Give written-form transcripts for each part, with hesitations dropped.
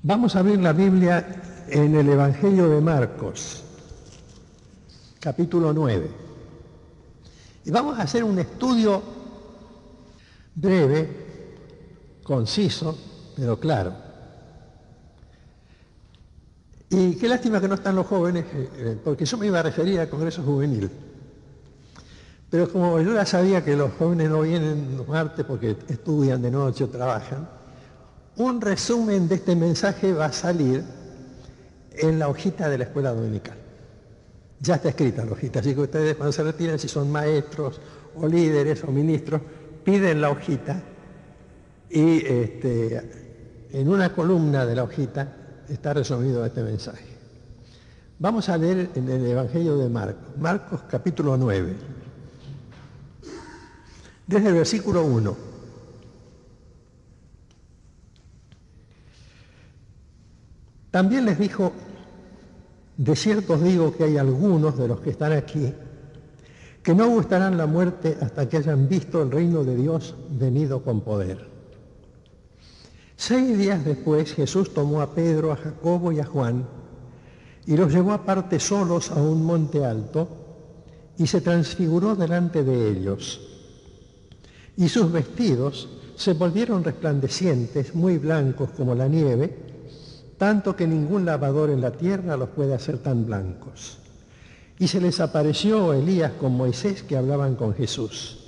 Vamos a abrir la Biblia en el Evangelio de Marcos, capítulo 9. Y vamos a hacer un estudio breve, conciso, pero claro. Y qué lástima que no están los jóvenes, porque yo me iba a referir al Congreso Juvenil. Pero como yo ya sabía que los jóvenes no vienen los martes porque estudian de noche o trabajan, un resumen de este mensaje va a salir en la hojita de la escuela dominical. Ya está escrita la hojita, así que ustedes cuando se retiren, si son maestros o líderes o ministros, piden la hojita y en una columna de la hojita está resumido este mensaje. Vamos a leer en el Evangelio de Marcos, Marcos capítulo 9, desde el versículo 1. También les dijo: de cierto os digo que hay algunos de los que están aquí que no gustarán la muerte hasta que hayan visto el reino de Dios venido con poder. 6 días después Jesús tomó a Pedro, a Jacobo y a Juan y los llevó aparte solos a un monte alto y se transfiguró delante de ellos. Y sus vestidos se volvieron resplandecientes, muy blancos como la nieve, tanto que ningún lavador en la tierra los puede hacer tan blancos. Y se les apareció Elías con Moisés, que hablaban con Jesús.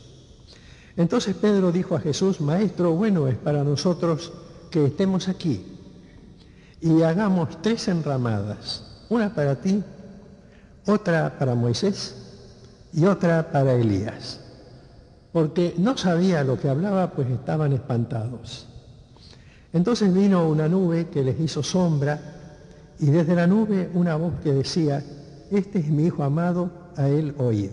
Entonces Pedro dijo a Jesús: Maestro, bueno es para nosotros que estemos aquí y hagamos 3 enramadas, una para ti, otra para Moisés y otra para Elías. Porque no sabía lo que hablaba, pues estaban espantados. Entonces vino una nube que les hizo sombra, y desde la nube una voz que decía: Este es mi Hijo amado, a él oíd.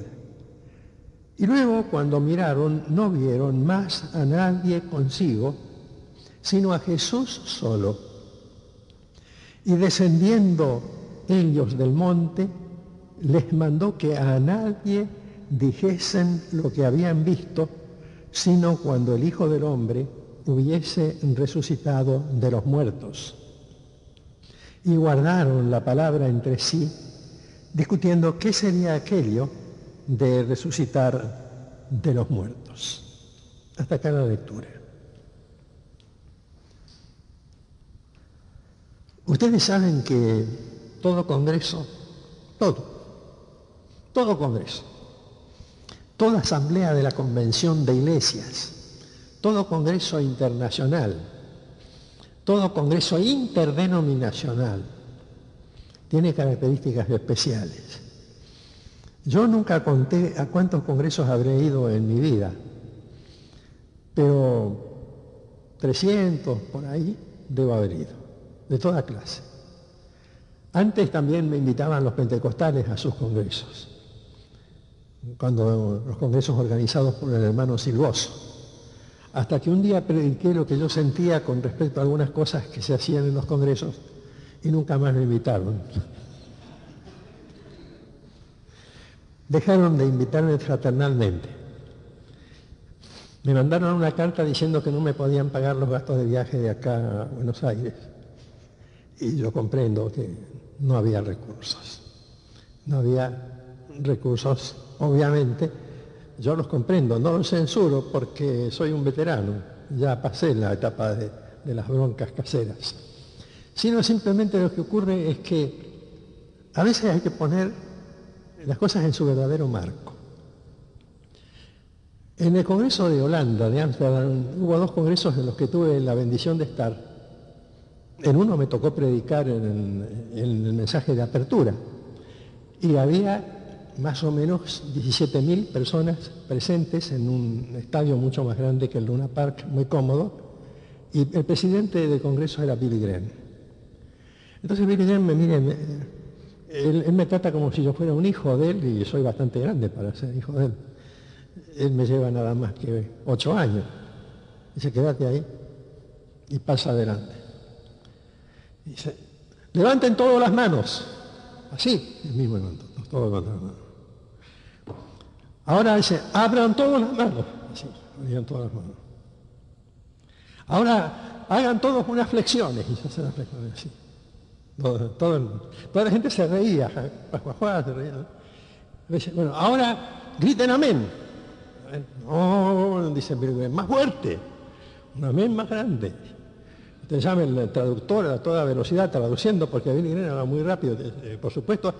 Y luego, cuando miraron, no vieron más a nadie consigo, sino a Jesús solo. Y descendiendo ellos del monte, les mandó que a nadie dijesen lo que habían visto, sino cuando el Hijo del Hombre hubiese resucitado de los muertos. Y guardaron la palabra entre sí, discutiendo qué sería aquello de resucitar de los muertos. Hasta acá la lectura. Ustedes saben que todo congreso, todo congreso, toda asamblea de la Convención de Iglesias, todo congreso internacional, todo congreso interdenominacional tiene características especiales. Yo nunca conté a cuántos congresos habré ido en mi vida, pero 300 por ahí debo haber ido, de toda clase. Antes también me invitaban los pentecostales a sus congresos, cuando los congresos organizados por el hermano Silvoso. Hasta que un día prediqué lo que yo sentía con respecto a algunas cosas que se hacían en los congresos y nunca más me invitaron. Dejaron de invitarme fraternalmente. Me mandaron una carta diciendo que no me podían pagar los gastos de viaje de acá a Buenos Aires. Y yo comprendo que no había recursos. No había recursos, obviamente. Yo los comprendo, no los censuro porque soy un veterano, ya pasé la etapa de las broncas caseras. Sino simplemente lo que ocurre es que a veces hay que poner las cosas en su verdadero marco. En el Congreso de Holanda, de Ámsterdam, hubo 2 congresos en los que tuve la bendición de estar. En uno me tocó predicar en el mensaje de apertura y había más o menos 17.000 personas presentes en un estadio mucho más grande que el Luna Park, muy cómodo, y el presidente del Congreso era Billy Graham. Entonces Billy Graham él me trata como si yo fuera un hijo de él, y soy bastante grande para ser hijo de él. Él me lleva nada más que 8 años. Dice: quédate ahí y pasa adelante. Dice: levanten todas las manos. Así, el mismo levantó, todos levantaron las manos. Ahora dice: abran todas las manos. Así, abrían todas las manos. Ahora hagan todos unas flexiones. Y se hacen las flexiones así. Toda la gente se reía, Juan se reía. Bueno, ahora griten amén. No, dicen, pero más fuerte, un amén más grande. Usted llama el traductor a toda velocidad traduciendo, porque viene va muy rápido. Por supuesto,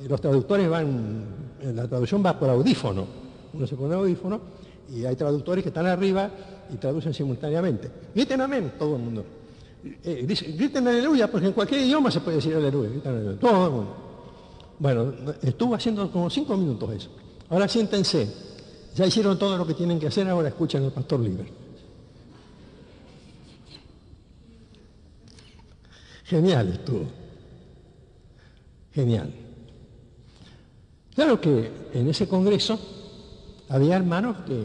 los traductores la traducción va por audífono. Uno se pone audífono y hay traductores que están arriba y traducen simultáneamente. Griten amén, todo el mundo. Griten aleluya, porque en cualquier idioma se puede decir aleluya. Griten aleluya, todo el mundo. Bueno, estuvo haciendo como 5 minutos eso. Ahora siéntense. Ya hicieron todo lo que tienen que hacer, ahora escuchen al pastor Liber. Genial estuvo. Genial. Claro que en ese congreso había hermanos que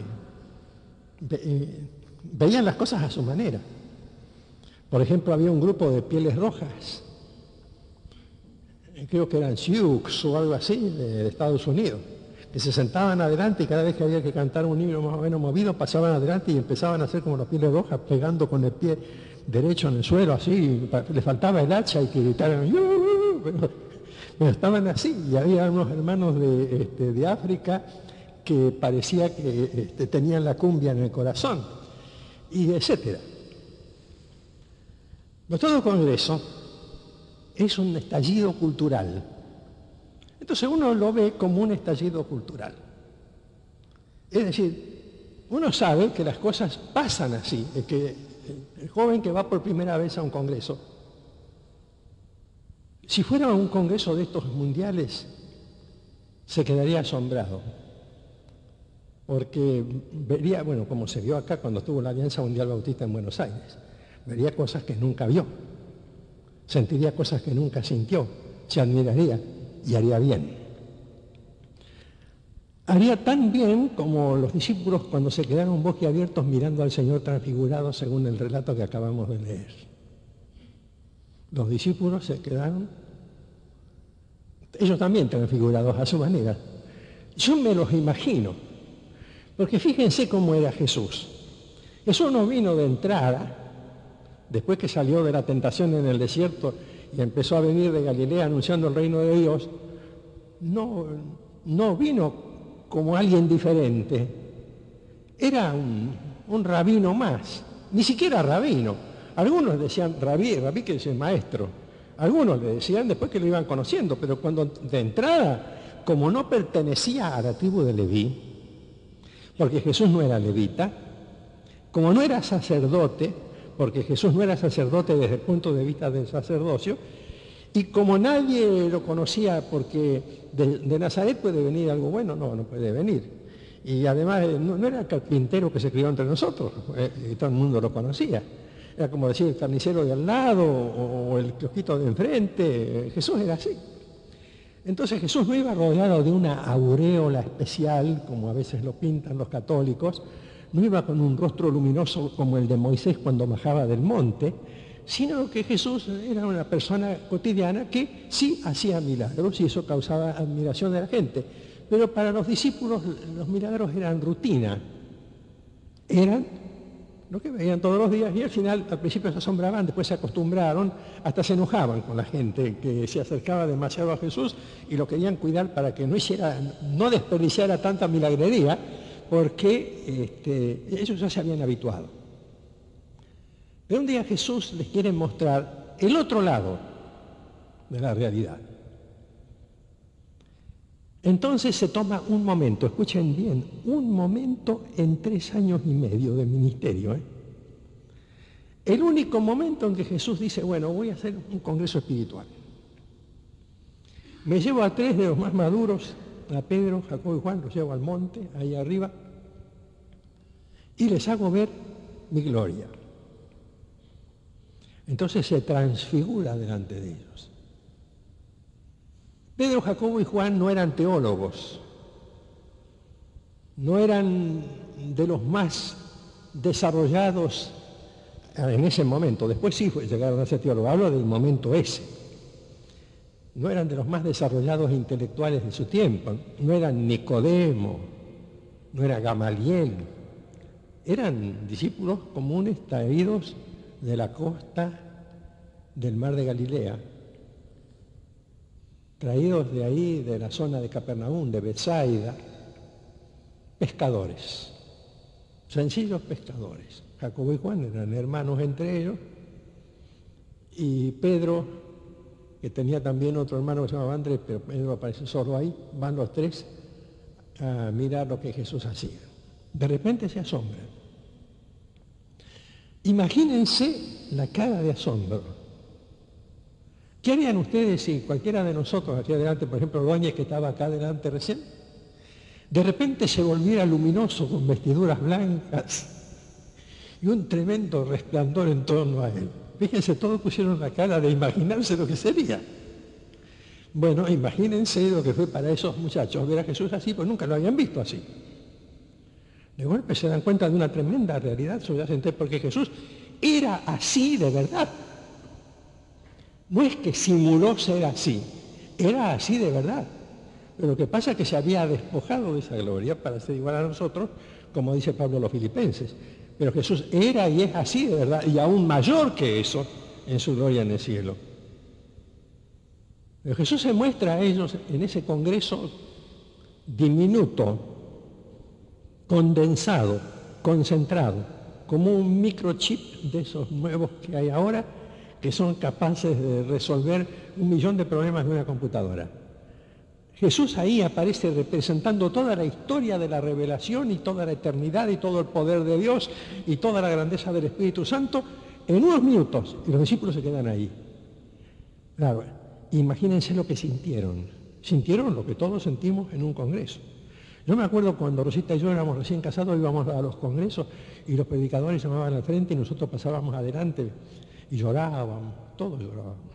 veían las cosas a su manera. Por ejemplo, había un grupo de pieles rojas, creo que eran Sioux o algo así, de Estados Unidos, que se sentaban adelante y cada vez que había que cantar un himno más o menos movido, pasaban adelante y empezaban a hacer como los pieles rojas, pegando con el pie derecho en el suelo, así, les faltaba el hacha y que gritaran, pero estaban así, y había unos hermanos de África que parecía que tenían la cumbia en el corazón, y etcétera. Todo congreso es un estallido cultural. Entonces uno lo ve como un estallido cultural. Es decir, uno sabe que las cosas pasan así, que el joven que va por primera vez a un congreso, si fuera un congreso de estos mundiales, se quedaría asombrado. Porque vería, bueno, como se vio acá cuando estuvo la Alianza Mundial Bautista en Buenos Aires, vería cosas que nunca vio, sentiría cosas que nunca sintió, se admiraría y haría bien. Haría tan bien como los discípulos cuando se quedaron boquiabiertos mirando al Señor transfigurado según el relato que acabamos de leer. Los discípulos se quedaron, ellos también transfigurados a su manera. Yo me los imagino, porque fíjense cómo era Jesús. Jesús no vino de entrada, después que salió de la tentación en el desierto y empezó a venir de Galilea anunciando el reino de Dios, no vino como alguien diferente. Era un rabino más, ni siquiera rabino. Algunos decían rabí que es maestro. Algunos le decían después que lo iban conociendo, pero cuando de entrada, como no pertenecía a la tribu de Leví, porque Jesús no era levita, como no era sacerdote, porque Jesús no era sacerdote desde el punto de vista del sacerdocio, y como nadie lo conocía porque de Nazaret puede venir algo bueno, no puede venir. Y además no era el carpintero que se crió entre nosotros, y todo el mundo lo conocía. Era como decir el carnicero de al lado o el kiosquito de enfrente. Jesús era así. Entonces Jesús no iba rodeado de una aureola especial, como a veces lo pintan los católicos, no iba con un rostro luminoso como el de Moisés cuando bajaba del monte, sino que Jesús era una persona cotidiana que sí hacía milagros y eso causaba admiración de la gente. Pero para los discípulos los milagros eran rutina, eran lo que veían todos los días y al final, al principio se asombraban, después se acostumbraron, hasta se enojaban con la gente que se acercaba demasiado a Jesús y lo querían cuidar para que no desperdiciara tanta milagrería, porque ellos ya se habían habituado. Pero un día Jesús les quiere mostrar el otro lado de la realidad. Entonces se toma un momento, escuchen bien, un momento en 3 años y medio de ministerio. El único momento en que Jesús dice, bueno, voy a hacer un congreso espiritual. Me llevo a 3 de los más maduros, a Pedro, Jacobo y Juan, los llevo al monte, ahí arriba, y les hago ver mi gloria. Entonces se transfigura delante de ellos. Pedro, Jacobo y Juan no eran teólogos, no eran de los más desarrollados en ese momento, después sí llegaron a ser teólogos, hablo del momento ese. No eran de los más desarrollados intelectuales de su tiempo, no eran Nicodemo, no era Gamaliel, eran discípulos comunes traídos de la costa del mar de Galilea, traídos de ahí, de la zona de Capernaum, de Betsaida, pescadores, sencillos pescadores. Jacobo y Juan eran hermanos entre ellos, y Pedro, que tenía también otro hermano que se llamaba Andrés, pero Pedro aparece solo ahí, van los tres a mirar lo que Jesús hacía. De repente se asombran. Imagínense la cara de asombro. ¿Qué harían ustedes si cualquiera de nosotros aquí adelante, por ejemplo, Ordóñez, que estaba acá adelante recién, de repente se volviera luminoso con vestiduras blancas y un tremendo resplandor en torno a él? Fíjense, todos pusieron la cara de imaginarse lo que sería. Bueno, imagínense lo que fue para esos muchachos ver a Jesús así, pues nunca lo habían visto así. De golpe se dan cuenta de una tremenda realidad subyacente, porque Jesús era así de verdad. No es que simuló ser así, era así de verdad. Pero lo que pasa es que se había despojado de esa gloria para ser igual a nosotros, como dice Pablo a los Filipenses. Pero Jesús era y es así de verdad, y aún mayor que eso, en su gloria en el cielo. Pero Jesús se muestra a ellos en ese congreso diminuto, condensado, concentrado, como un microchip de esos nuevos que hay ahora, que son capaces de resolver 1.000.000 de problemas de una computadora. Jesús ahí aparece representando toda la historia de la revelación y toda la eternidad y todo el poder de Dios y toda la grandeza del Espíritu Santo en unos minutos, y los discípulos se quedan ahí. Claro, imagínense lo que sintieron. Sintieron lo que todos sentimos en un congreso. Yo me acuerdo cuando Rosita y yo éramos recién casados, íbamos a los congresos y los predicadores llamaban al frente y nosotros pasábamos adelante y llorábamos, todos llorábamos.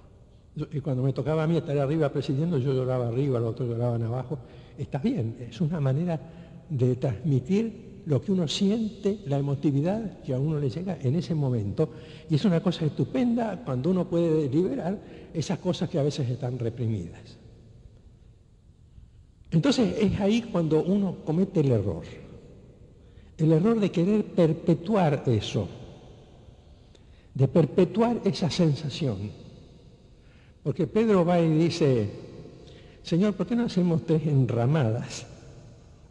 Y cuando me tocaba a mí estar arriba presidiendo, yo lloraba arriba, los otros lloraban abajo. Está bien, es una manera de transmitir lo que uno siente, la emotividad que a uno le llega en ese momento. Y es una cosa estupenda cuando uno puede liberar esas cosas que a veces están reprimidas. Entonces es ahí cuando uno comete el error de querer perpetuar eso, de perpetuar esa sensación. Porque Pedro va y dice, Señor, ¿por qué no hacemos 3 enramadas?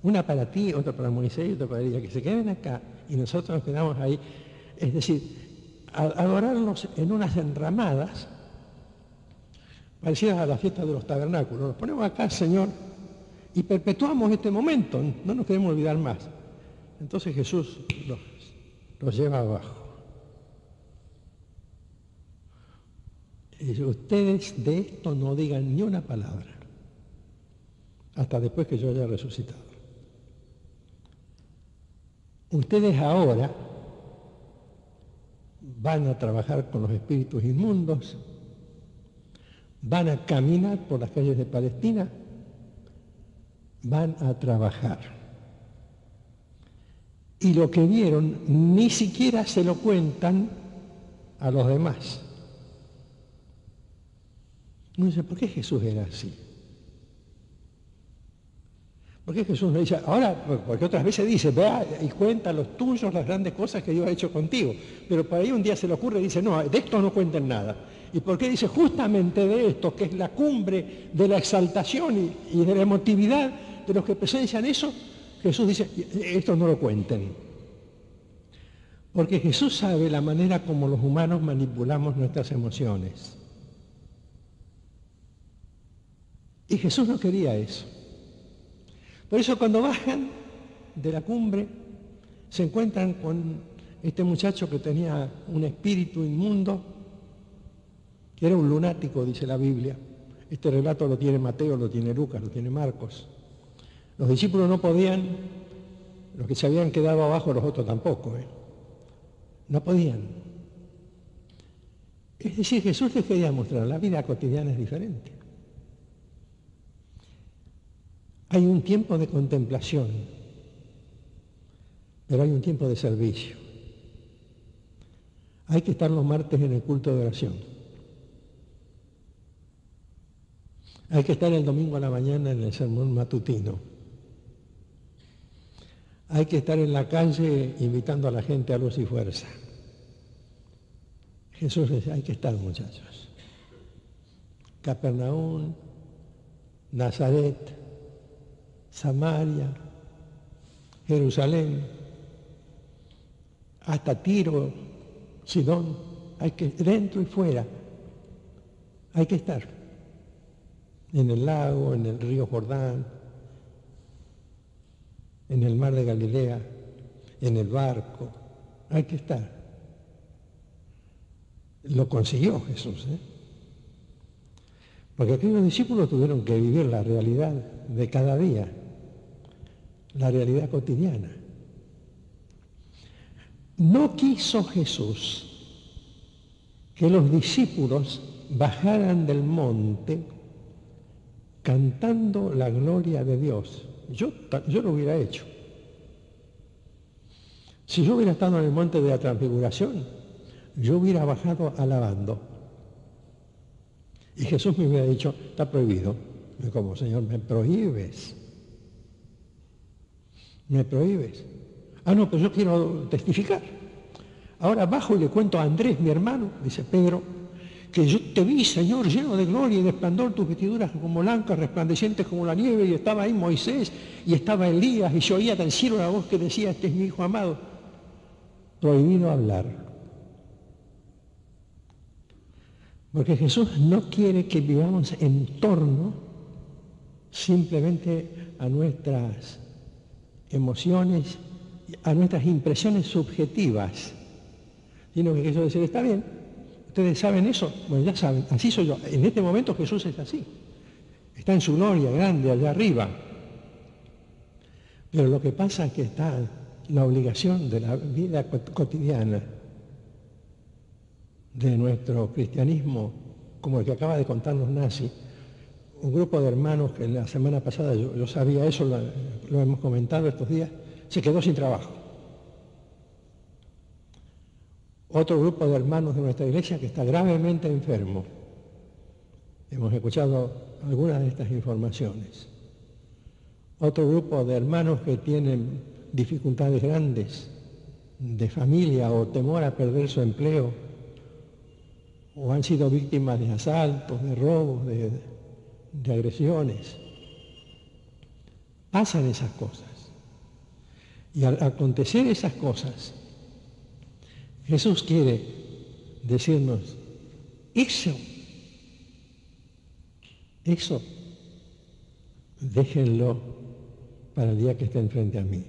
Una para ti, otra para Moisés y otra para Elías, que se queden acá y nosotros nos quedamos ahí. Es decir, adorarnos en unas enramadas parecidas a la fiesta de los tabernáculos. Nos ponemos acá, Señor, y perpetuamos este momento, no nos queremos olvidar más. Entonces Jesús los lleva abajo. Y ustedes de esto no digan ni una palabra, hasta después que yo haya resucitado. Ustedes ahora van a trabajar con los espíritus inmundos, van a caminar por las calles de Palestina, van a trabajar. Y lo que vieron ni siquiera se lo cuentan a los demás. Uno dice, ¿por qué Jesús era así? ¿Por qué Jesús no dice, ahora, porque otras veces dice, vea y cuenta los tuyos las grandes cosas que Dios ha hecho contigo? Pero por ahí un día se le ocurre y dice, no, de esto no cuenten nada. ¿Y por qué dice justamente de esto, que es la cumbre de la exaltación y de la emotividad de los que presencian eso? Jesús dice, esto no lo cuenten. Porque Jesús sabe la manera como los humanos manipulamos nuestras emociones. Y Jesús no quería eso. Por eso cuando bajan de la cumbre, se encuentran con este muchacho que tenía un espíritu inmundo, que era un lunático, dice la Biblia. Este relato lo tiene Mateo, lo tiene Lucas, lo tiene Marcos. Los discípulos no podían, los que se habían quedado abajo, los otros tampoco, no podían. Es decir, Jesús les quería mostrar, la vida cotidiana es diferente. Hay un tiempo de contemplación, pero hay un tiempo de servicio. Hay que estar los martes en el culto de oración. Hay que estar el domingo a la mañana en el sermón matutino. Hay que estar en la calle invitando a la gente a luz y fuerza. Jesús dice, hay que estar, muchachos. Capernaum, Nazaret, Samaria, Jerusalén, hasta Tiro, Sidón, hay que, dentro y fuera, hay que estar. En el lago, en el río Jordán, en el mar de Galilea, en el barco, hay que estar. Lo consiguió Jesús, porque aquellos discípulos tuvieron que vivir la realidad de cada día, la realidad cotidiana. No quiso Jesús que los discípulos bajaran del monte cantando la gloria de Dios. Yo lo hubiera hecho. Si yo hubiera estado en el monte de la transfiguración, yo hubiera bajado alabando. Y Jesús me hubiera dicho, está prohibido. Y como, Señor, me prohíbes. Me prohíbes. Ah, no, pero yo quiero testificar. Ahora bajo y le cuento a Andrés, mi hermano, dice Pedro, que yo te vi, Señor, lleno de gloria y de esplendor, tus vestiduras como blancas, resplandecientes como la nieve, y estaba ahí Moisés, y estaba Elías, y yo oía del cielo la voz que decía, este es mi hijo amado. Prohibido hablar. Porque Jesús no quiere que vivamos en torno simplemente a nuestras emociones, a nuestras impresiones subjetivas, sino que Jesús dice, está bien, ustedes saben eso, bueno, ya saben, así soy yo. En este momento Jesús es así, está en su gloria grande allá arriba. Pero lo que pasa es que está la obligación de la vida cotidiana de nuestro cristianismo, como el que acaba de contarnos Nazi, un grupo de hermanos que la semana pasada, yo sabía eso, lo hemos comentado estos días, se quedó sin trabajo. Otro grupo de hermanos de nuestra iglesia que está gravemente enfermo. Hemos escuchado algunas de estas informaciones. Otro grupo de hermanos que tienen dificultades grandes de familia o temor a perder su empleo, o han sido víctimas de asaltos, de robos, de agresiones. Pasan esas cosas. Y al acontecer esas cosas, Jesús quiere decirnos, eso, déjenlo para el día que estén frente a mí.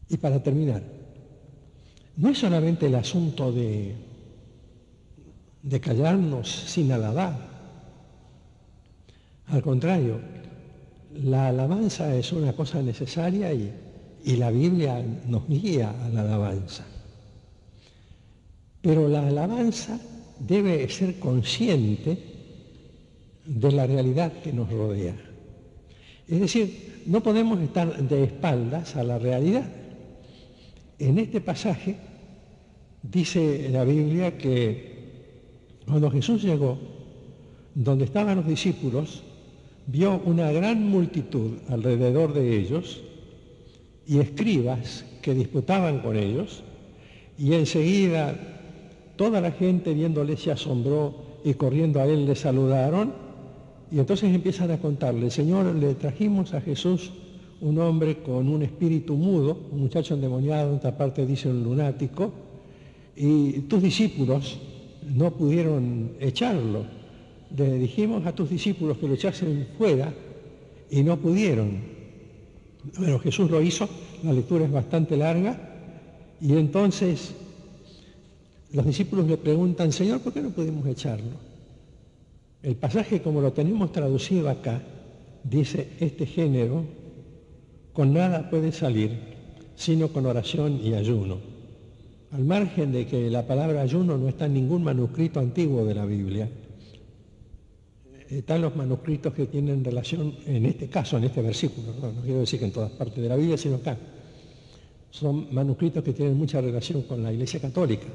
Y para terminar, no es solamente el asunto de callarnos sin alabar. Al contrario, la alabanza es una cosa necesaria y la Biblia nos guía a la alabanza. Pero la alabanza debe ser consciente de la realidad que nos rodea. Es decir, no podemos estar de espaldas a la realidad. En este pasaje dice la Biblia que cuando Jesús llegó, donde estaban los discípulos, vio una gran multitud alrededor de ellos y escribas que disputaban con ellos, y enseguida toda la gente viéndole se asombró y corriendo a él le saludaron, y entonces empiezan a contarle, Señor, le trajimos a Jesús un hombre con un espíritu mudo, un muchacho endemoniado, en otra parte dice un lunático, y tus discípulos no pudieron echarlo. Le dijimos a tus discípulos que lo echasen fuera y no pudieron. Bueno, Jesús lo hizo, la lectura es bastante larga, y entonces los discípulos le preguntan, Señor, ¿por qué no pudimos echarlo? El pasaje, como lo tenemos traducido acá, dice, este género con nada puede salir, sino con oración y ayuno. Al margen de que la palabra ayuno no está en ningún manuscrito antiguo de la Biblia, están los manuscritos que tienen relación, en este caso, en este versículo, no quiero decir que en todas partes de la Biblia, sino acá. Son manuscritos que tienen mucha relación con la Iglesia Católica.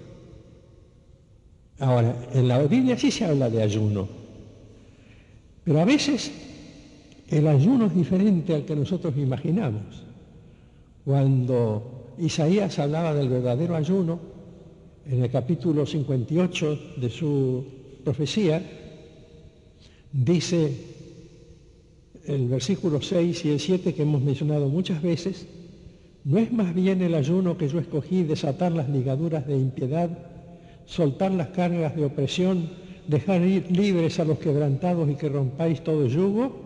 Ahora, en la Biblia sí se habla de ayuno, pero a veces el ayuno es diferente al que nosotros imaginamos. Cuando Isaías hablaba del verdadero ayuno, en el capítulo 58 de su profecía, dice el versículo 6 y el 7 que hemos mencionado muchas veces: ¿no es más bien el ayuno que yo escogí desatar las ligaduras de impiedad, soltar las cargas de opresión, dejar ir libres a los quebrantados y que rompáis todo yugo?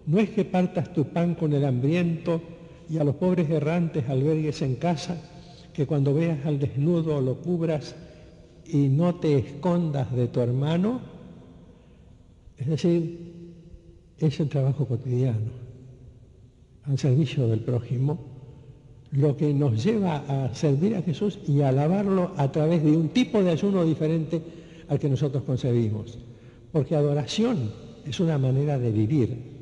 ¿No es que partas tu pan con el hambriento y a los pobres errantes albergues en casa, que cuando veas al desnudo lo cubras y no te escondas de tu hermano? Es decir, es el trabajo cotidiano, al servicio del prójimo, lo que nos lleva a servir a Jesús y a alabarlo a través de un tipo de ayuno diferente al que nosotros concebimos. Porque adoración es una manera de vivir.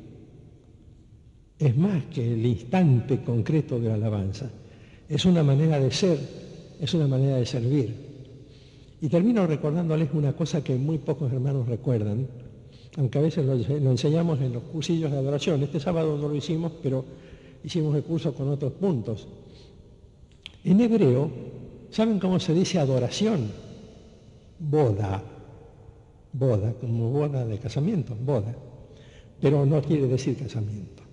Es más que el instante concreto de la alabanza. Es una manera de ser, es una manera de servir. Y termino recordándoles una cosa que muy pocos hermanos recuerdan, aunque a veces lo enseñamos en los cursillos de adoración. Este sábado no lo hicimos, pero hicimos el curso con otros puntos. En hebreo, ¿saben cómo se dice adoración? Boda. Boda, como boda de casamiento, boda. Pero no quiere decir casamiento.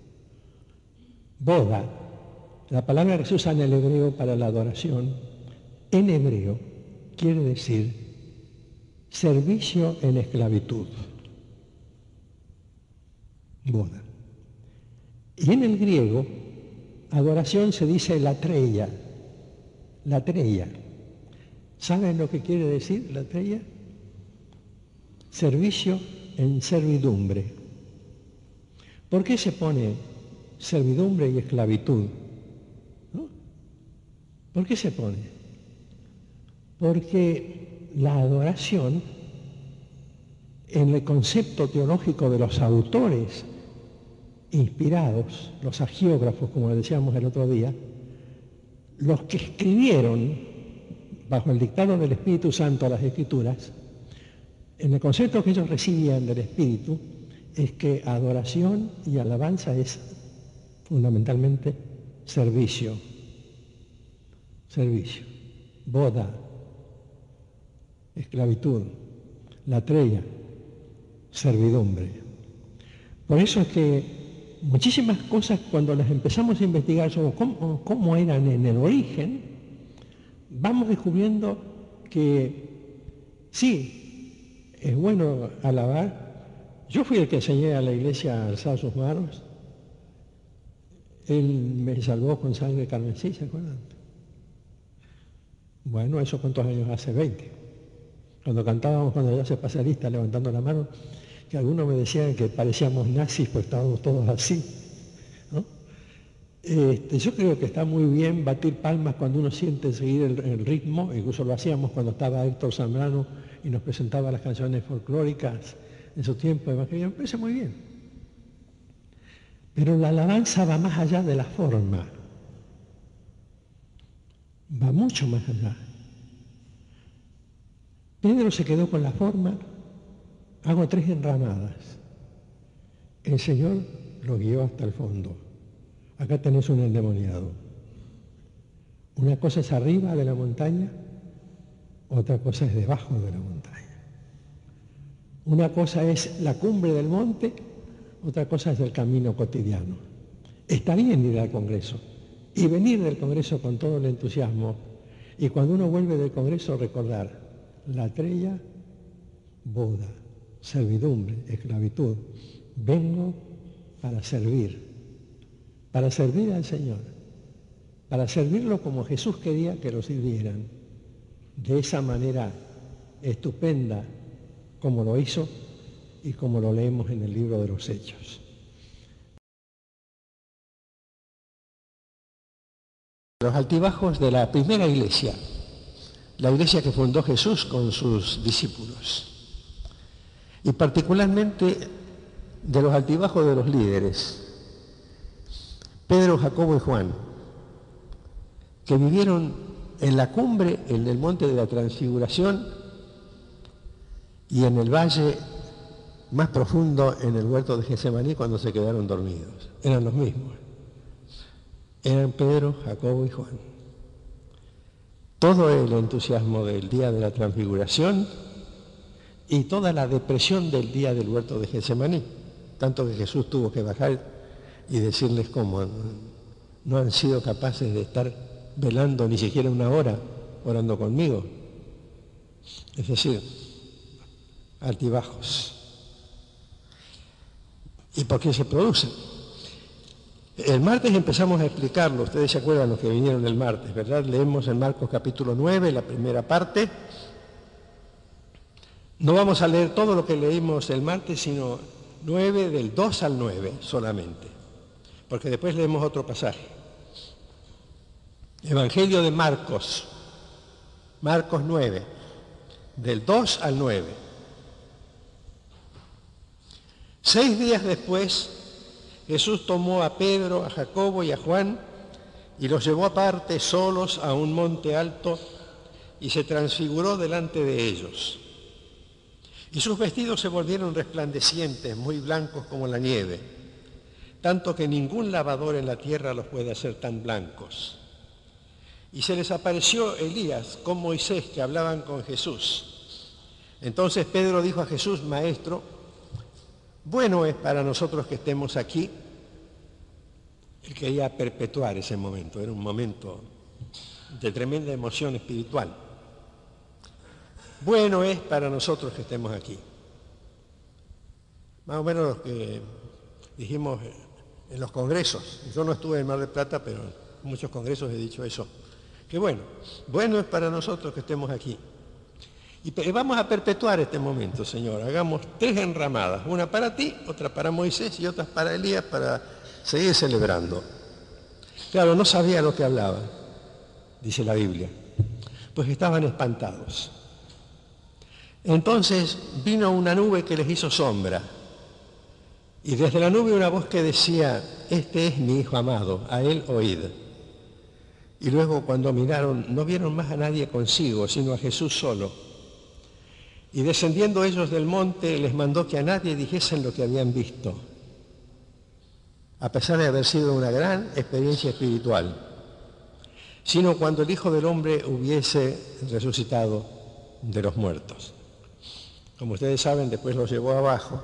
Boda, la palabra que se usa en el hebreo para la adoración, en hebreo quiere decir servicio en esclavitud. Boda. Y en el griego, adoración se dice latreia. Latreia. ¿Saben lo que quiere decir latreia? Servicio en servidumbre. ¿Por qué se pone servidumbre y esclavitud? ¿No? ¿Por qué se pone? Porque la adoración, en el concepto teológico de los autores inspirados, los agiógrafos, como decíamos el otro día, los que escribieron bajo el dictado del Espíritu Santo las Escrituras, en el concepto que ellos recibían del Espíritu, es que adoración y alabanza es fundamentalmente servicio. Servicio. Boda. Esclavitud. Latreia. Servidumbre. Por eso es que muchísimas cosas, cuando las empezamos a investigar sobre cómo eran en el origen, vamos descubriendo que sí, es bueno alabar. Yo fui el que enseñé a la iglesia a alzar sus manos. Él me salvó con sangre carmesí, ¿se acuerdan? Bueno, ¿eso cuántos años hace? 20. Cuando cantábamos, cuando ya se pasa lista levantando la mano, que algunos me decían que parecíamos nazis, pues estábamos todos así, ¿no? Yo creo que está muy bien batir palmas cuando uno siente seguir el ritmo, incluso lo hacíamos cuando estaba Héctor Zambrano y nos presentaba las canciones folclóricas en su tiempo de evangelio, me parece muy bien. Pero la alabanza va más allá de la forma, va mucho más allá. Pedro se quedó con la forma, hago 3 enramadas. El Señor lo guió hasta el fondo. Acá tenés un endemoniado. Una cosa es arriba de la montaña, otra cosa es debajo de la montaña. Una cosa es la cumbre del monte, otra cosa es el camino cotidiano. Está bien ir al Congreso y venir del Congreso con todo el entusiasmo, y cuando uno vuelve del Congreso recordar latreia, boda, servidumbre, esclavitud. Vengo para servir al Señor, para servirlo como Jesús quería que lo sirvieran, de esa manera estupenda como lo hizo y como lo leemos en el libro de los Hechos. Los altibajos de la primera iglesia, la iglesia que fundó Jesús con sus discípulos, y particularmente de los altibajos de los líderes, Pedro, Jacobo y Juan, que vivieron en la cumbre, en el monte de la Transfiguración, y en el valle más profundo, en el huerto de Getsemaní, cuando se quedaron dormidos. Eran los mismos. Eran Pedro, Jacobo y Juan. todo el entusiasmo del día de la transfiguración y toda la depresión del día del huerto de Getsemaní, tanto que Jesús tuvo que bajar y decirles cómo no han sido capaces de estar velando ni siquiera una hora orando conmigo. Es decir, altibajos. ¿Y por qué se producen? El martes empezamos a explicarlo, ustedes se acuerdan los que vinieron el martes, ¿verdad? Leemos en Marcos capítulo 9, la primera parte. No vamos a leer todo lo que leímos el martes, sino 9, del 2 al 9 solamente, porque después leemos otro pasaje. Evangelio de Marcos, Marcos 9, del 2 al 9. 6 días después, Jesús tomó a Pedro, a Jacobo y a Juan y los llevó aparte solos a un monte alto y se transfiguró delante de ellos. Y sus vestidos se volvieron resplandecientes, muy blancos como la nieve, tanto que ningún lavador en la tierra los puede hacer tan blancos. Y se les apareció Elías con Moisés, que hablaban con Jesús. Entonces Pedro dijo a Jesús: Maestro, bueno es para nosotros que estemos aquí. Él quería perpetuar ese momento, era un momento de tremenda emoción espiritual. Bueno es para nosotros que estemos aquí. Más o menos lo que dijimos en los congresos. Yo no estuve en Mar del Plata, pero en muchos congresos he dicho eso. Que bueno es para nosotros que estemos aquí. Y vamos a perpetuar este momento, Señor. Hagamos 3 enramadas, una para ti, otra para Moisés y otra para Elías, para seguir celebrando. Claro, no sabía lo que hablaba, dice la Biblia, pues estaban espantados. Entonces vino una nube que les hizo sombra, y desde la nube una voz que decía: este es mi Hijo amado, a él oíd. Y luego cuando miraron, no vieron más a nadie consigo, sino a Jesús solo. Y descendiendo ellos del monte, les mandó que a nadie dijesen lo que habían visto, a pesar de haber sido una gran experiencia espiritual, sino cuando el Hijo del Hombre hubiese resucitado de los muertos. Como ustedes saben, después los llevó abajo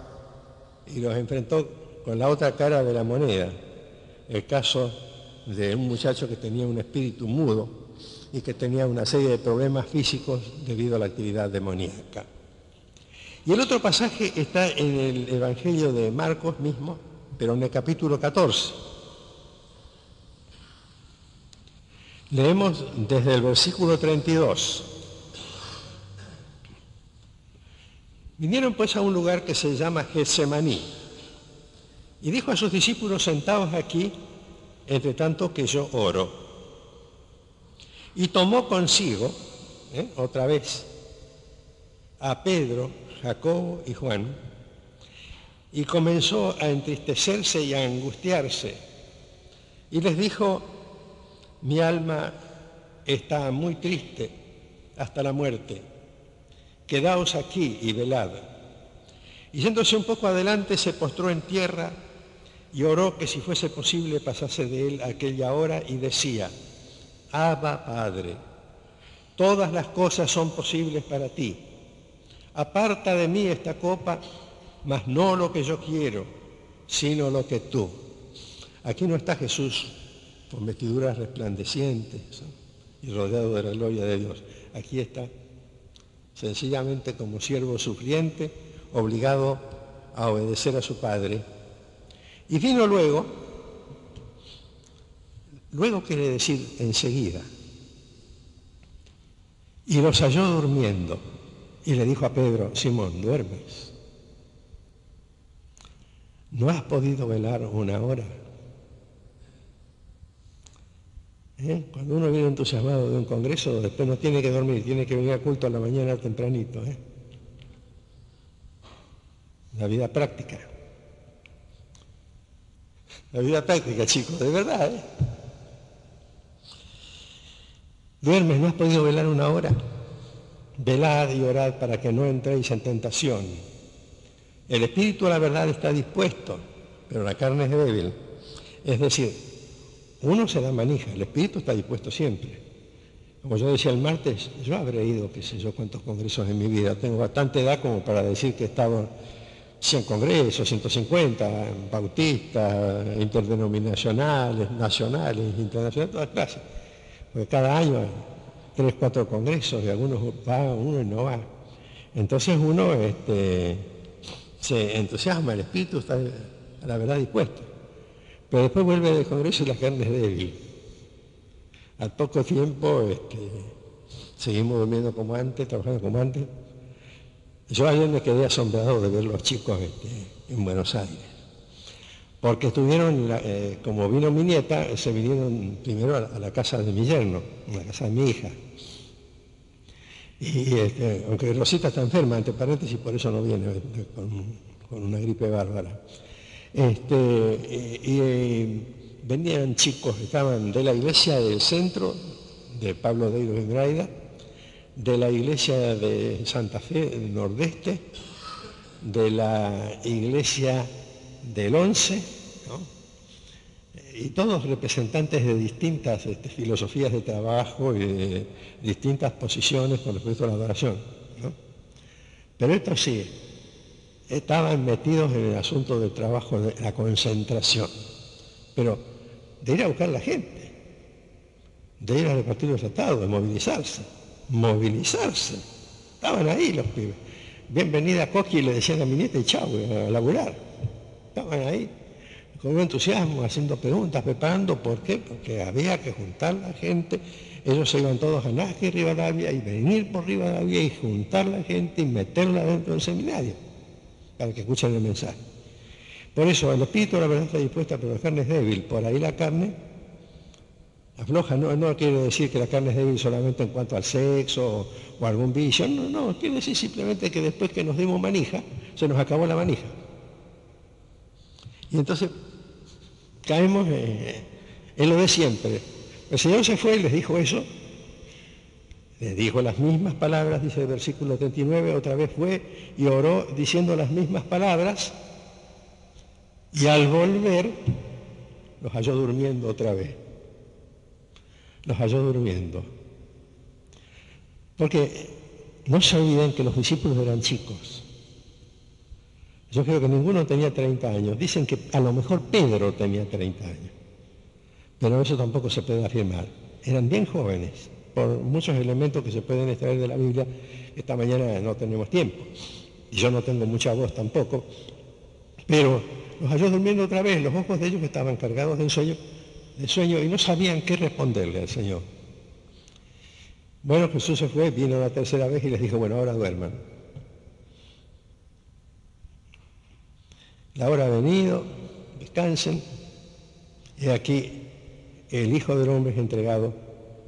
y los enfrentó con la otra cara de la moneda, el caso de un muchacho que tenía un espíritu mudo y que tenía una serie de problemas físicos debido a la actividad demoníaca. Y el otro pasaje está en el Evangelio de Marcos mismo, pero en el capítulo 14. Leemos desde el versículo 32. Vinieron pues a un lugar que se llama Getsemaní, y dijo a sus discípulos: sentaos aquí, entre tanto que yo oro. Y tomó consigo, otra vez, a Pedro, Jacobo y Juan, y comenzó a entristecerse y a angustiarse. Y les dijo: mi alma está muy triste hasta la muerte. Quedaos aquí y velad. Y yéndose un poco adelante, se postró en tierra y oró que si fuese posible pasase de él aquella hora, y decía: Abba, Padre, todas las cosas son posibles para ti. Aparta de mí esta copa, mas no lo que yo quiero, sino lo que tú. Aquí no está Jesús con vestiduras resplandecientes, ¿no?, y rodeado de la gloria de Dios. Aquí está sencillamente como siervo sufriente, obligado a obedecer a su Padre. Y vino luego quiere decir enseguida, y los halló durmiendo, y le dijo a Pedro: Simón, ¿duermes? ¿No has podido velar una hora? Cuando uno viene entusiasmado de un congreso, después no tiene que dormir, tiene que venir a culto a la mañana tempranito. La vida práctica. La vida práctica, chicos, de verdad. ¿Duermes? ¿No has podido velar una hora? Velad y orad para que no entréis en tentación. El espíritu a la verdad está dispuesto, pero la carne es débil. Es decir, uno se da manija, el espíritu está dispuesto siempre, Como yo decía el martes, yo habré ido, qué sé yo, cuántos congresos en mi vida. Tengo bastante edad como para decir que he estado 100 congresos, 150, bautistas, interdenominacionales, nacionales, internacionales, todas clases. Porque cada año hay 3, 4 congresos y algunos va, uno y no va. Entonces uno se entusiasma, el espíritu está a la verdad dispuesto. Pero después vuelve del congreso y la carne es débil. Al poco tiempo seguimos durmiendo como antes, trabajando como antes. Yo ayer me quedé asombrado de ver los chicos en Buenos Aires. Porque estuvieron, como vino mi nieta, se vinieron primero a la casa de mi yerno, a la casa de mi hija. Y aunque Rosita está enferma, entre paréntesis, por eso no viene, con una gripe bárbara. Venían chicos, estaban de la iglesia del centro, de Pablo de Iros en Graida, de la iglesia de Santa Fe, del Nordeste, de la iglesia del 11, ¿no? Y todos representantes de distintas filosofías de trabajo y de distintas posiciones con respecto a la adoración, ¿no? Pero estos sí, estaban metidos en el asunto del trabajo, de la concentración, pero de ir a buscar a la gente, de ir a repartir los tratados, de movilizarse. Estaban ahí los pibes. Bienvenida a Coqui, le decían a mi nieta y chau, a laburar. Estaban ahí, con un entusiasmo, haciendo preguntas, preparando. ¿Por qué? Porque había que juntar la gente. Ellos se iban todos a Nazca y Rivadavia y venir por Rivadavia y juntar la gente y meterla dentro del seminario para que escuchen el mensaje. Por eso el espíritu la verdad está dispuesta, pero la carne es débil. Por ahí la carne afloja. No quiere decir que la carne es débil solamente en cuanto al sexo o algún vicio. No, quiere decir simplemente que después que nos dimos manija, se nos acabó la manija. Y entonces caemos en lo de siempre. El Señor se fue y les dijo eso. Les dijo las mismas palabras, dice el versículo 39, otra vez fue y oró diciendo las mismas palabras. Y al volver, los halló durmiendo otra vez. Los halló durmiendo. Porque no se olviden que los discípulos eran chicos. Yo creo que ninguno tenía 30 años. Dicen que a lo mejor Pedro tenía 30 años. Pero eso tampoco se puede afirmar. Eran bien jóvenes, por muchos elementos que se pueden extraer de la Biblia. Esta mañana no tenemos tiempo. Y yo no tengo mucha voz tampoco. Pero los halló durmiendo otra vez. Los ojos de ellos estaban cargados de sueño y no sabían qué responderle al Señor. Bueno, Jesús se fue, vino la tercera vez y les dijo, bueno, ahora duerman. La hora ha venido, descansen. Y aquí el Hijo del Hombre es entregado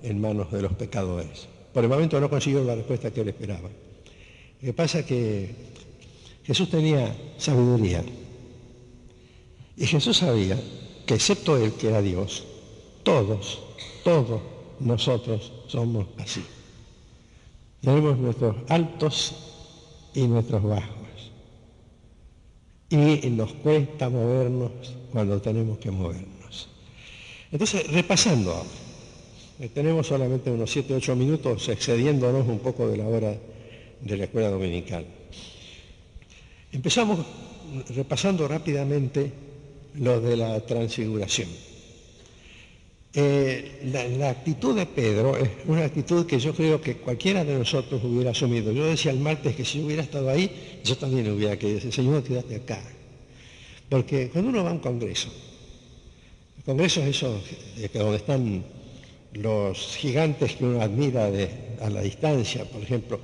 en manos de los pecadores. Por el momento no consiguió la respuesta que él esperaba. Lo que pasa es que Jesús tenía sabiduría. Y Jesús sabía que excepto él, que era Dios, todos nosotros somos así. Tenemos nuestros altos y nuestros bajos. Y nos cuesta movernos cuando tenemos que movernos. Entonces, repasando ahora, tenemos solamente unos 7 o 8 minutos excediéndonos un poco de la hora de la escuela dominical. Empezamos repasando rápidamente lo de la transfiguración. La actitud de Pedro es una actitud que yo creo que cualquiera de nosotros hubiera asumido. Yo decía el martes que si yo hubiera estado ahí, yo también hubiera querido, Señor, quédate acá. Porque cuando uno va a un congreso, el congreso es eso, donde están los gigantes que uno admira a la distancia. Por ejemplo,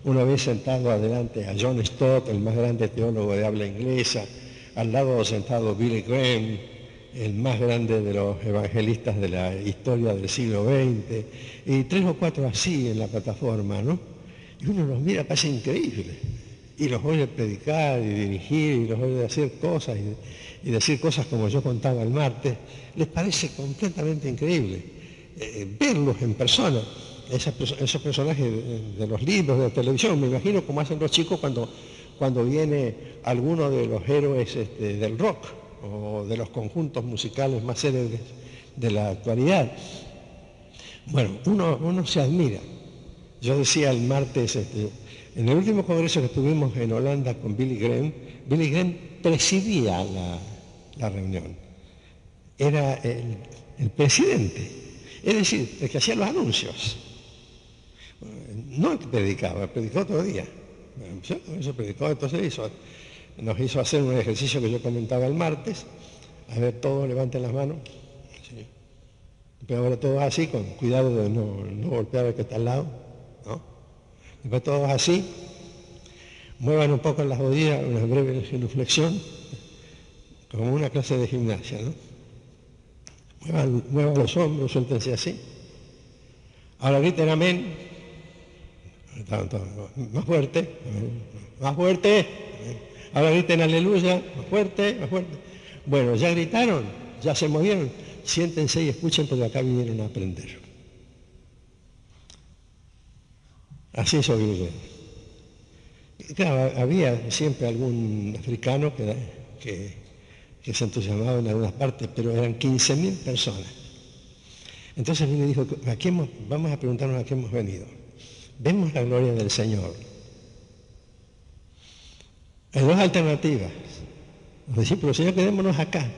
una vez sentado adelante a John Stott, el más grande teólogo de habla inglesa, al lado sentado Billy Graham, el más grande de los evangelistas de la historia del siglo XX, y 3 o 4 así en la plataforma, ¿no? Y uno los mira, parece increíble, y los oye predicar y dirigir, y los oye hacer cosas, y decir cosas como yo contaba el martes, les parece completamente increíble. Verlos en persona, esos personajes de los libros, de la televisión, me imagino como hacen los chicos cuando viene alguno de los héroes del rock, o de los conjuntos musicales más célebres de la actualidad. Bueno, uno se admira. Yo decía el martes, en el último congreso que tuvimos en Holanda con Billy Graham presidía la reunión. Era el presidente, es decir, el que hacía los anuncios. No el que predicaba, predicó otro día. Eso predicó, entonces nos hizo hacer un ejercicio que yo comentaba el martes. A ver, todos levanten las manos. Sí. Pero ahora todos así, con cuidado de no golpear al que está al lado, ¿no? Después todos así, muevan un poco las rodillas, una breve genuflexión, como una clase de gimnasia, ¿no? Muevan los hombros, suéltense así. Ahora griten amén. Más fuerte, más fuerte. Ahora griten aleluya, más fuerte, más fuerte. Bueno, ya gritaron, ya se movieron. Siéntense y escuchen porque acá vinieron a aprender. Así es Billy. Claro, había siempre algún africano que se entusiasmaba en algunas partes, pero eran 15.000 personas. Entonces Billy dijo, vamos a preguntarnos a qué hemos venido. Vemos la gloria del Señor. Hay dos alternativas. Los discípulos, Señor, quedémonos acá.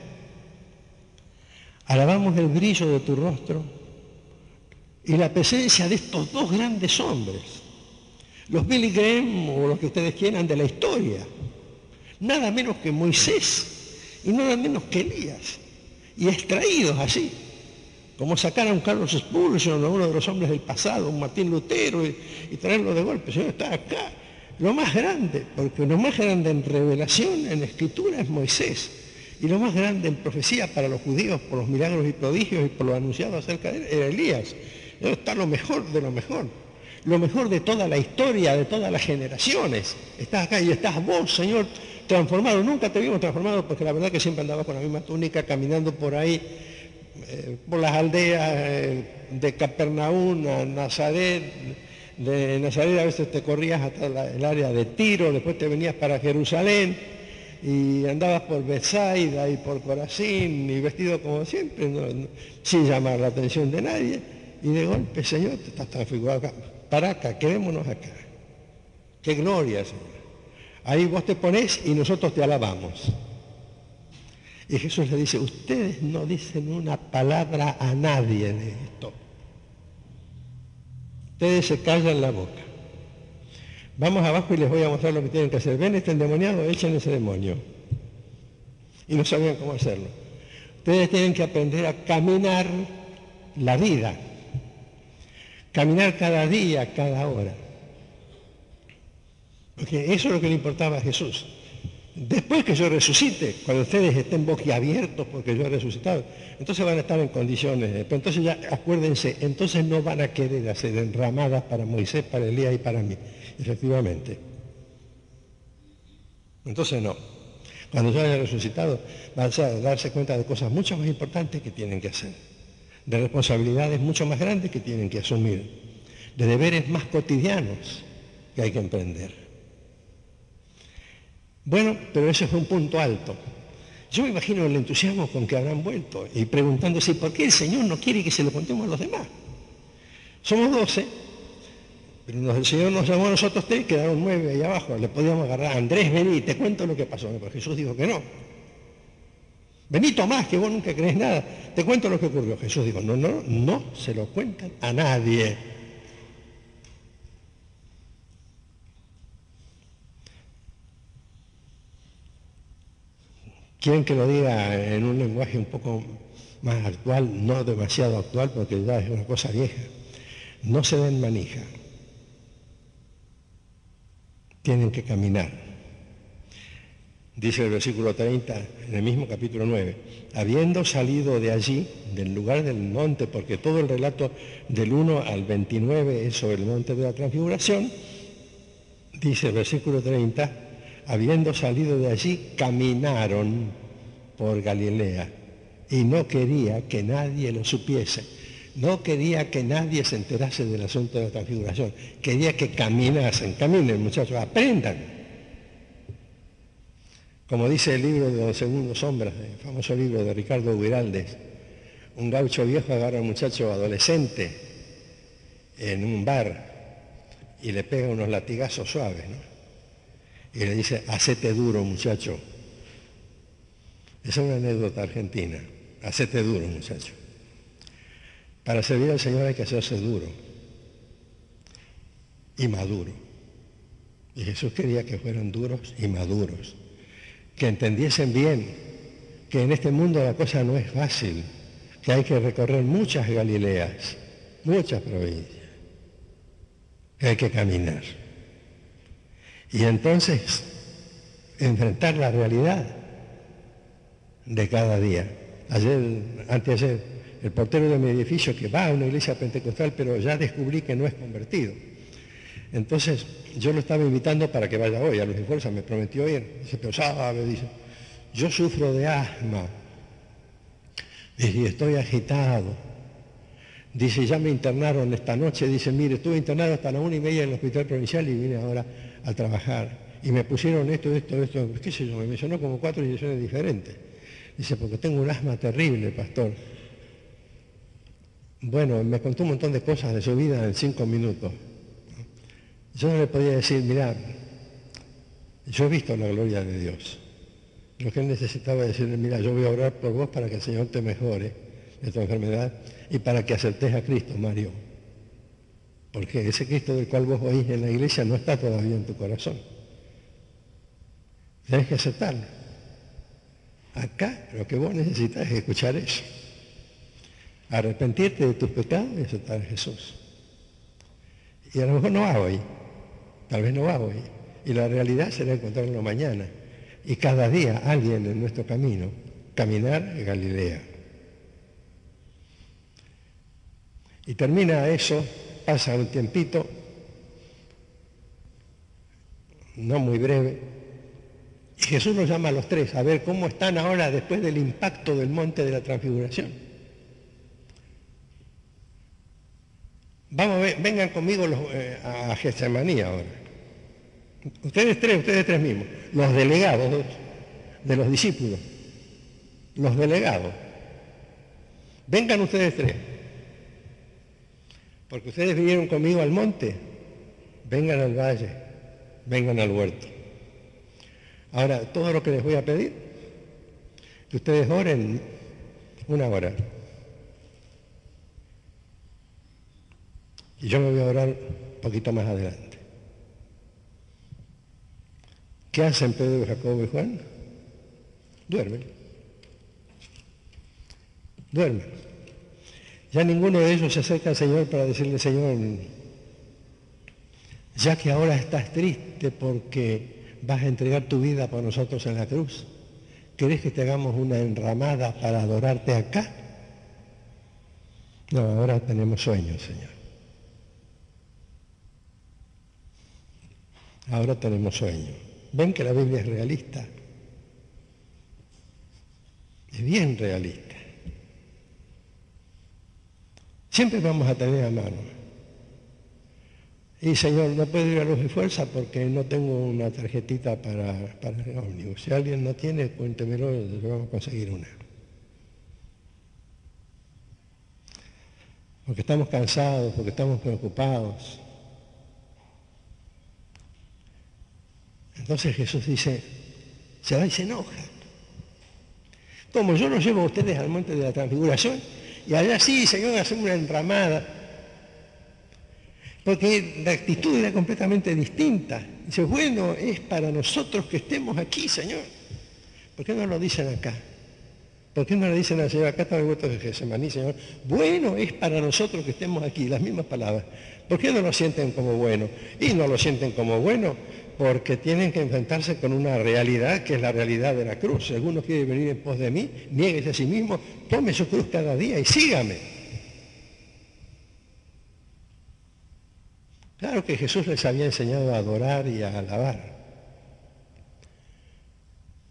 Alabamos el brillo de tu rostro y la presencia de estos dos grandes hombres, los Billy Graham o los que ustedes quieran de la historia, nada menos que Moisés y nada menos que Elías, y extraídos así, como sacar a un Carlos Spurgeon o uno de los hombres del pasado, un Martín Lutero, y traerlo de golpe. Señor, está acá. Lo más grande, porque lo más grande en revelación, en escritura, es Moisés. Y lo más grande en profecía para los judíos, por los milagros y prodigios y por lo anunciado acerca de él, era Elías. Está lo mejor de lo mejor de toda la historia, de todas las generaciones. Estás acá y estás vos, Señor, transformado. Nunca te vimos transformado, porque la verdad que siempre andabas con la misma túnica, caminando por ahí, por las aldeas de Capernaum a Nazaret. De Nazaret a veces te corrías hasta el área de Tiro, después te venías para Jerusalén y andabas por Betsaida y por Corazín y vestido como siempre, sin llamar la atención de nadie, y de golpe, Señor, te estás transfigurado acá. Para acá, quedémonos acá. ¡Qué gloria, Señor! Ahí vos te ponés y nosotros te alabamos. Y Jesús le dice, ustedes no dicen una palabra a nadie de esto. Ustedes se callan la boca. Vamos abajo y les voy a mostrar lo que tienen que hacer. ¿Ven este endemoniado? Echen ese demonio. Y no sabían cómo hacerlo. Ustedes tienen que aprender a caminar la vida. Caminar cada día, cada hora. Porque eso es lo que le importaba a Jesús. Después que yo resucite, cuando ustedes estén boquiabiertos porque yo he resucitado, entonces van a estar en condiciones. Pero entonces ya acuérdense, entonces no van a querer hacer enramadas para Moisés, para Elías y para mí. Efectivamente. Entonces no. Cuando yo haya resucitado, van a darse cuenta de cosas mucho más importantes que tienen que hacer, de responsabilidades mucho más grandes que tienen que asumir, de deberes más cotidianos que hay que emprender. Bueno, pero ese fue un punto alto. Yo me imagino el entusiasmo con que habrán vuelto y preguntándose por qué el Señor no quiere que se lo contemos a los demás. Somos 12, pero el Señor nos llamó a nosotros 3, quedaron 9 ahí abajo. Le podíamos agarrar, Andrés, vení, te cuento lo que pasó. Pero Jesús dijo que no. Vení, Tomás, que vos nunca crees nada. Te cuento lo que ocurrió. Jesús dijo, no se lo cuentan a nadie. Quieren que lo diga en un lenguaje un poco más actual, no demasiado actual, porque ya es una cosa vieja. No se den manija. Tienen que caminar. Dice el versículo 30, en el mismo capítulo 9, habiendo salido de allí, del lugar del monte, porque todo el relato del 1 al 29 es sobre el monte de la transfiguración, dice el versículo 30, habiendo salido de allí, caminaron por Galilea y no quería que nadie lo supiese, no quería que nadie se enterase del asunto de la transfiguración, quería que caminasen, caminen muchachos, aprendan. Como dice el libro de Los Segundos Sombras, el famoso libro de Ricardo Guiraldes, un gaucho viejo agarra a un muchacho adolescente en un bar y le pega unos latigazos suaves, ¿no? Y le dice, hacete duro, muchacho. Esa es una anécdota argentina. Hacete duro, muchacho. Para servir al Señor hay que hacerse duro y maduro. Y Jesús quería que fueran duros y maduros, que entendiesen bien que en este mundo la cosa no es fácil, que hay que recorrer muchas Galileas, muchas provincias, que hay que caminar. Y entonces enfrentar la realidad de cada día. Anteayer, el portero de mi edificio, que va a una iglesia pentecostal, pero ya descubrí que no es convertido. Entonces, yo lo estaba invitando para que vaya hoy a Luz y Fuerza, me prometió ir. Dice, pero sabe, dice, yo sufro de asma. Dice, estoy agitado. Dice, ya me internaron esta noche. Dice, mire, estuve internado hasta las 1:30 en el hospital provincial y vine ahora a trabajar. Y me pusieron esto, qué sé yo, me mencionó como 4 inyecciones diferentes. Dice, porque tengo un asma terrible, pastor. Bueno, me contó un montón de cosas de su vida en 5 minutos. Yo no le podía decir, mira, yo he visto la gloria de Dios. Lo que él necesitaba decirle, mira, yo voy a orar por vos para que el Señor te mejore de tu enfermedad y para que aceptes a Cristo, Mario. Porque ese Cristo del cual vos oís en la iglesia no está todavía en tu corazón. Tienes que aceptarlo. Acá lo que vos necesitas es escuchar eso. Arrepentirte de tus pecados y aceptar a Jesús. Y a lo mejor no va hoy. Tal vez no va hoy. Y la realidad será encontrarlo mañana. Y cada día alguien en nuestro camino, caminar en Galilea. Y termina eso, pasa un tiempito, no muy breve, y Jesús nos llama a los 3 a ver cómo están ahora después del impacto del monte de la transfiguración. Vamos a ver, vengan conmigo a Getsemaní ahora. Ustedes tres mismos, los delegados de los discípulos, los delegados. Vengan ustedes 3. Porque ustedes vinieron conmigo al monte, vengan al valle, vengan al huerto. Ahora, todo lo que les voy a pedir, que ustedes oren 1 hora. Y yo me voy a orar un poquito más adelante. ¿Qué hacen Pedro, Jacobo y Juan? Duermen. Duermen. Ya ninguno de ellos se acerca al Señor para decirle, Señor, ya que ahora estás triste porque vas a entregar tu vida por nosotros en la cruz, ¿querés que te hagamos una enramada para adorarte acá? No, ahora tenemos sueños, Señor. Ahora tenemos sueños. ¿Ven que la Biblia es realista? Es bien realista. Siempre vamos a tener a mano. Y Señor, no puedo ir a Luz y Fuerza porque no tengo una tarjetita para el ómnibus. Si alguien no tiene, cuéntemelo, le vamos a conseguir una. Porque estamos cansados, porque estamos preocupados. Entonces Jesús dice, se va y se enoja. Como yo los llevo a ustedes al monte de la transfiguración, y allá sí, Señor, hacemos una enramada. Porque la actitud era completamente distinta. Dice, bueno, es para nosotros que estemos aquí, Señor. ¿Por qué no lo dicen acá? ¿Por qué no le dicen al Señor, acá está el huerto de Getsemaní, Señor? Bueno, es para nosotros que estemos aquí, las mismas palabras. ¿Por qué no lo sienten como bueno? Y no lo sienten como bueno porque tienen que enfrentarse con una realidad que es la realidad de la cruz. Si alguno quiere venir en pos de mí, niéguese a sí mismo, tome su cruz cada día y sígame. Claro que Jesús les había enseñado a adorar y a alabar.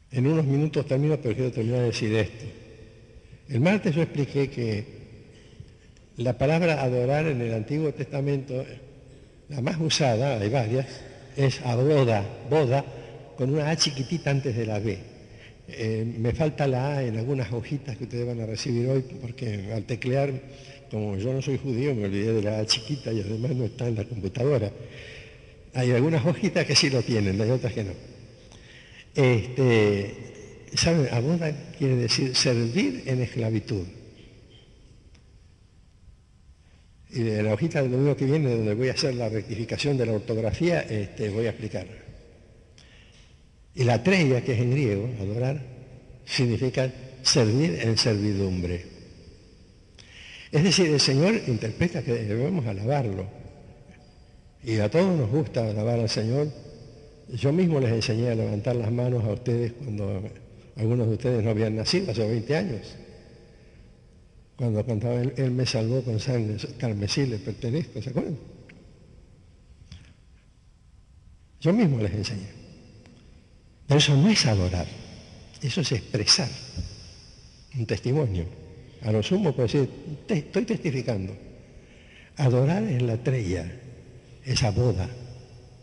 En unos minutos termino, pero quiero terminar de decir esto. El martes yo expliqué que la palabra adorar en el Antiguo Testamento, la más usada, hay varias, es aboda, boda, con una A chiquitita antes de la B. Me falta la A en algunas hojitas que ustedes van a recibir hoy, porque al teclear como yo no soy judío, me olvidé de la A chiquita y además no está en la computadora. Hay algunas hojitas que sí lo tienen, hay otras que no. ¿Saben? Aboda quiere decir servir en esclavitud. Y de la hojita del domingo que viene, donde voy a hacer la rectificación de la ortografía, voy a explicar. Y la treia, que es en griego, adorar, significa servir en servidumbre. Es decir, el Señor interpreta que debemos alabarlo. Y a todos nos gusta alabar al Señor. Yo mismo les enseñé a levantar las manos a ustedes cuando algunos de ustedes no habían nacido, hace 20 años. Cuando cantaba Él me salvó con sangre carmesí, le pertenezco, ¿se acuerdan? Yo mismo les enseñé. Pero eso no es adorar, eso es expresar un testimonio. A lo sumo puedo decir, estoy testificando. Adorar es la treia, esa boda.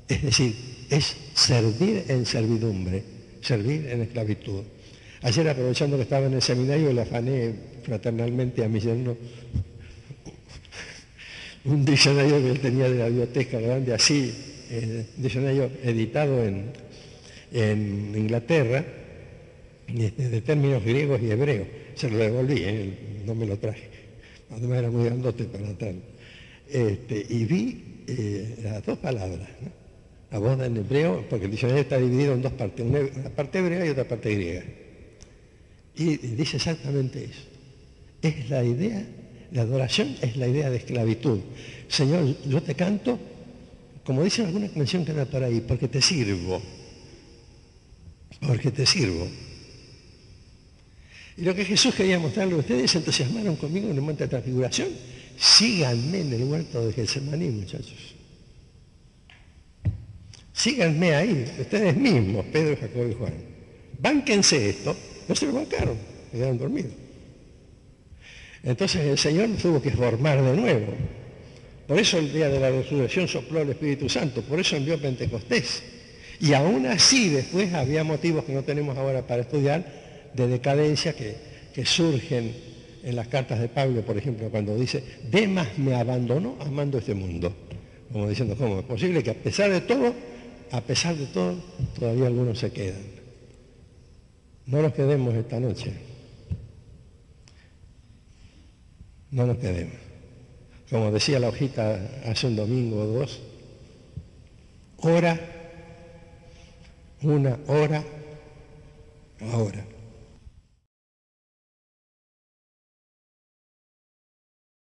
Es decir, es servir en servidumbre, servir en esclavitud. Ayer, aprovechando que estaba en el seminario, le afané fraternalmente a mi yerno un diccionario que él tenía de la biblioteca grande, así, un diccionario editado en Inglaterra, de términos griegos y hebreos. Se lo devolví, no me lo traje. Además era muy grandote para traerlo. Y vi las dos palabras, ¿no? La boda en hebreo, porque el diccionario está dividido en dos partes, una parte hebrea y otra parte griega. Y dice exactamente eso. Es la idea, la adoración es la idea de esclavitud. Señor, yo te canto, como dice alguna canción que anda por ahí, porque te sirvo. Porque te sirvo. Y lo que Jesús quería mostrarle a ustedes, se entusiasmaron conmigo en el monte de transfiguración. Síganme en el huerto de Getsemaní, muchachos. Síganme ahí, ustedes mismos, Pedro, Jacobo y Juan. Bánquense esto. No se lo bancaron, quedaron dormidos. Entonces el Señor tuvo que formar de nuevo. Por eso el día de la resurrección sopló el Espíritu Santo, por eso envió Pentecostés. Y aún así después había motivos que no tenemos ahora para estudiar, de decadencia que surgen en las cartas de Pablo, por ejemplo, cuando dice, Demas me abandonó amando este mundo. Como diciendo, ¿cómo es posible que a pesar de todo, todavía algunos se quedan? No nos quedemos esta noche. No nos quedemos. Como decía la hojita hace un domingo o dos, ora, una hora, ahora.